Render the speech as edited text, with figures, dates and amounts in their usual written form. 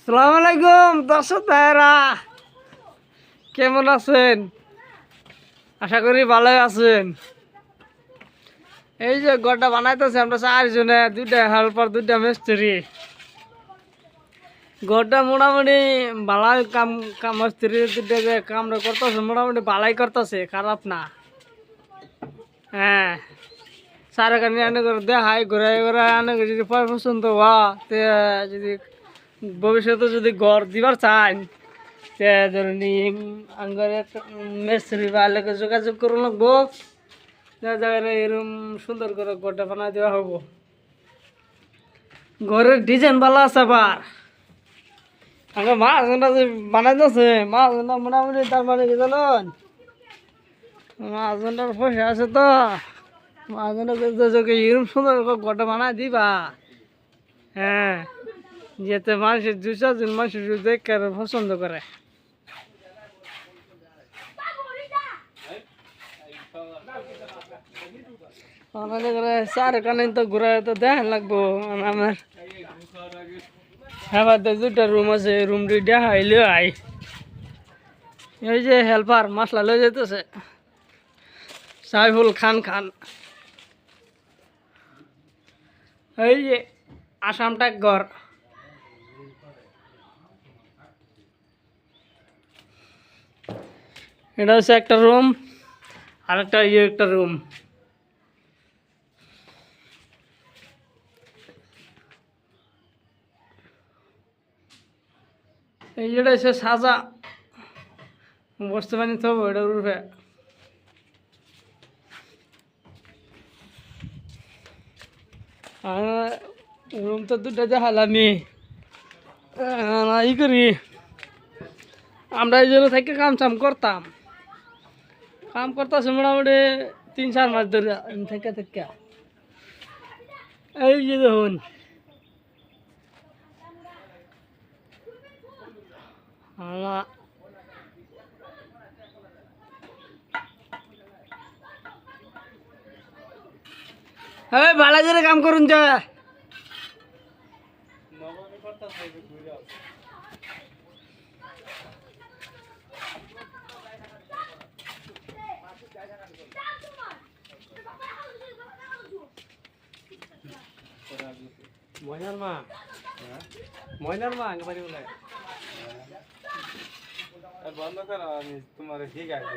সালাম আলাইকুম দর্শক ভাইরা, কেমন আছেন? আশা করি ভালোই আছেন। এই যে ঘরটা বানাইতেছে আমরা চারজনে, দুইটা হেল্পার, দুইটা মিস্ত্রি। ঘরটা মোটামুটি ভালাই কাম মিস্ত্রি দুইটা যে কামটা করতেছে মোটামুটি ভালাই করতেছে, খারাপ না। হ্যাঁ, সারা কানি আনে করে দেখাই ঘুরাই ঘুরাই আনে যদি পছন্দ হওয়া তে, যদি ভবিষ্যতে যদি ঘর দিবার চান তে ধরুন আঙ্গরে মিস্ত্রি বা লোকের যোগাযোগ করুন লাগবো। জায়গায় এরকম সুন্দর করে ঘরটা বানাই দেওয়া হবো। ঘরের ডিজাইন ভালো আছে আবার। আগে মাছটা যে বানাই দিচ্ছে মাছটা মোটামুটি, তার মানে কি জানেন, মাছটার পয়সা আছে তো মাছটা এরকম সুন্দর ঘরটা বানাই দিবা। হ্যাঁ, যেতে মানুষের দু চারজন মানুষের দেখে পছন্দ করে। চার কানে তো ঘুরে তো দেখেন লাগবো আমার। হ্যাঁ, দুটা রুম আছে, রুম দুইটা হাইলে আই। এই যে হেল্পার মশলা লয়ে যেতেছে সাইফুল খান। এই যে আসাম ঘর। এটা হচ্ছে একটা রুম, আর একটা রুম। এই যেটা হচ্ছে সাজা বসতে পারি তো ওইটার উপরে। রুম তো দুটা দেখালামি। ই করি আমরা এই জন্য থেকে কাম করতাম মোটামুটি 3-4 মাস ধরে থেকে। এই যে দেখুন ভালো করে কাম করুন যা। ময়নার মা আগে বাড়ি বলে বন্ধ করো, আমি তোমার ঠিক আছে।